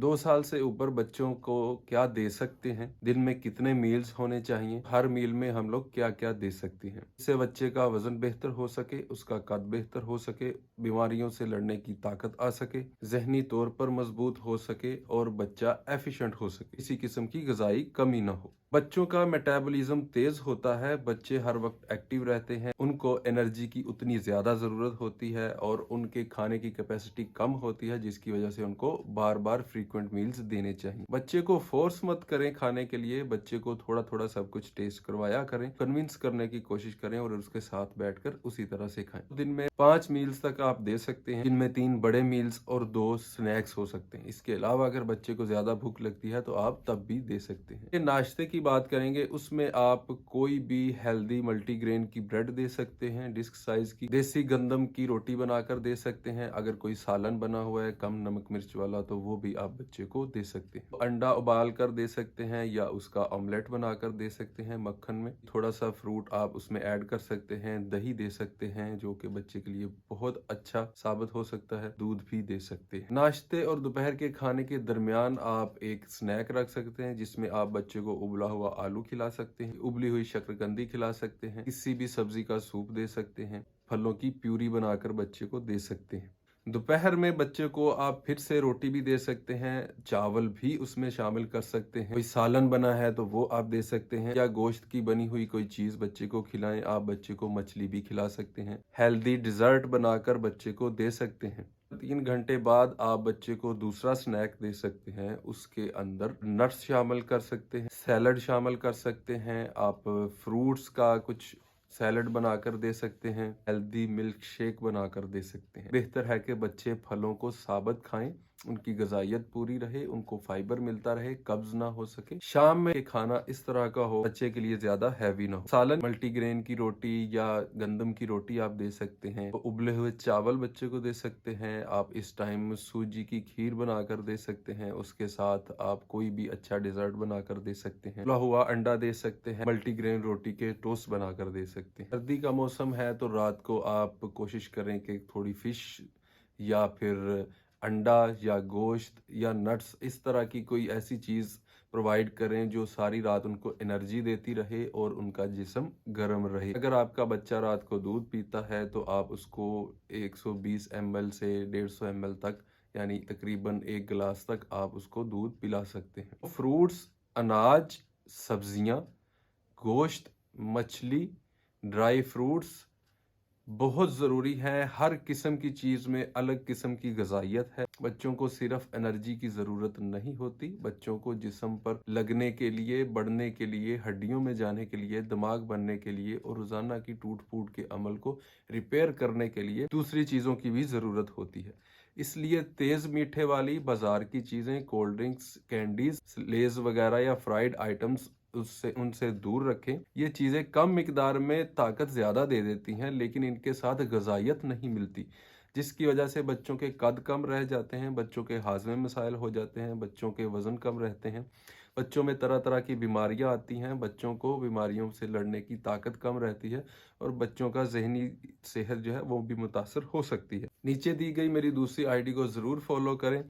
2 साल से ऊपर बच्चों को क्या दे सकते हैं, दिन में कितने मील्स होने चाहिए, हर मील में हम लोग क्या क्या दे सकते हैं, इससे बच्चे का वजन बेहतर हो सके, उसका कद बेहतर हो सके, बीमारियों से लड़ने की ताकत आ सके, जहनी तौर पर मजबूत हो सके और बच्चा एफिशिएंट हो सके, किसी किस्म की ग़िज़ाई कमी ना हो। बच्चों का मेटाबॉलिज्म तेज होता है, बच्चे हर वक्त एक्टिव रहते हैं, उनको एनर्जी की उतनी ज़्यादा ज़रूरत होती है और उनके खाने की कैपेसिटी कम होती है, जिसकी वजह से उनको बार बार फ्रीक्वेंट मील्स देने चाहिए। बच्चे को फोर्स मत करें खाने के लिए, बच्चे को थोड़ा थोड़ा सब कुछ टेस्ट करवाया करें, कन्विंस करने की कोशिश करें और उसके साथ बैठकर उसी तरह से खाएं। दिन में 5 मील्स तक आप दे सकते हैं, जिनमें 3 बड़े मील्स और 2 स्नैक्स हो सकते हैं। इसके अलावा अगर बच्चे को ज्यादा भूख लगती है तो आप तब भी दे सकते हैं। नाश्ते की बात करेंगे, उसमें आप कोई भी हेल्दी मल्टीग्रेन की ब्रेड दे सकते हैं, डिस्क साइज की देसी गंदम की रोटी बनाकर दे सकते हैं। अगर कोई सालन बना हुआ है कम नमक मिर्च वाला तो वो भी आप बच्चे को दे सकते हैं। अंडा उबाल कर दे सकते हैं या उसका ऑमलेट बनाकर दे सकते हैं मक्खन में। थोड़ा सा फ्रूट आप उसमें ऐड कर सकते हैं, दही दे सकते हैं जो कि बच्चे के लिए बहुत अच्छा साबित हो सकता है, दूध भी दे सकते हैं। नाश्ते और दोपहर के खाने के दरमियान आप एक स्नैक रख सकते हैं, जिसमें आप बच्चे को उबला हुआ आलू खिला सकते हैं, उबली हुई शकरकंदी खिला सकते हैं, किसी भी सब्जी का सूप दे सकते हैं, फलों की प्यूरी बनाकर बच्चे को दे सकते हैं। दोपहर में बच्चे को आप फिर से रोटी भी दे सकते हैं, चावल भी उसमें शामिल कर सकते हैं, कोई सालन बना है तो वो आप दे सकते हैं, या गोश्त की बनी हुई कोई चीज बच्चे को खिलाएं। आप बच्चे को मछली भी खिला सकते हैं, हेल्दी डिजर्ट बनाकर बच्चे को दे सकते हैं। 3 घंटे बाद आप बच्चे को दूसरा स्नैक दे सकते हैं, उसके अंदर नट्स शामिल कर सकते हैं, सैलड शामिल कर सकते हैं, आप फ्रूट्स का कुछ सैलड बनाकर दे सकते हैं, हेल्दी मिल्क शेक बनाकर दे सकते हैं। बेहतर है कि बच्चे फलों को साबुत खाएं, उनकी ग़िज़ाइयत पूरी रहे, उनको फाइबर मिलता रहे, कब्ज ना हो सके। शाम में खाना इस तरह का हो बच्चे के लिए ज्यादा हैवी ना हो। सालन मल्टीग्रेन की रोटी या गंदम की रोटी आप दे सकते हैं, उबले हुए चावल बच्चे को दे सकते हैं। आप इस टाइम सूजी की खीर बनाकर दे सकते हैं, उसके साथ आप कोई भी अच्छा डिजर्ट बनाकर दे सकते हैं, उबला हुआ अंडा दे सकते हैं, मल्टीग्रेन रोटी के टोस्ट बनाकर दे सकते हैं। सर्दी का मौसम है तो रात को आप कोशिश करें कि थोड़ी फिश या फिर अंडा या गोश्त या नट्स इस तरह की कोई ऐसी चीज़ प्रोवाइड करें जो सारी रात उनको एनर्जी देती रहे और उनका जिस्म गर्म रहे। अगर आपका बच्चा रात को दूध पीता है तो आप उसको 120 ml से 150 ml तक, यानी तकरीबन 1 गिलास तक आप उसको दूध पिला सकते हैं। फ्रूट्स, अनाज, सब्जियां, गोश्त, मछली, ड्राई फ्रूट्स बहुत ज़रूरी है। हर किस्म की चीज़ में अलग किस्म की ग़िज़ाइयत है। बच्चों को सिर्फ एनर्जी की ज़रूरत नहीं होती, बच्चों को जिस्म पर लगने के लिए, बढ़ने के लिए, हड्डियों में जाने के लिए, दिमाग बनने के लिए और रोज़ाना की टूट फूट के अमल को रिपेयर करने के लिए दूसरी चीज़ों की भी ज़रूरत होती है। इसलिए तेज़ मीठे वाली बाजार की चीज़ें, कोल्ड ड्रिंक्स, कैंडीज, लेज वगैरह या फ्राइड आइटम्स उससे उनसे दूर रखें। ये चीज़ें कम मिकदार में ताकत ज़्यादा दे देती हैं, लेकिन इनके साथ ग़िज़ाइयत नहीं मिलती, जिसकी वजह से बच्चों के कद कम रह जाते हैं, बच्चों के हाज़मे मसाइल हो जाते हैं, बच्चों के वज़न कम रहते हैं, बच्चों में तरह तरह की बीमारियां आती हैं, बच्चों को बीमारियों से लड़ने की ताकत कम रहती है और बच्चों का जहनी सेहत जो है वो भी मुतासर हो सकती है। नीचे दी गई मेरी दूसरी आईडी को ज़रूर फॉलो करें।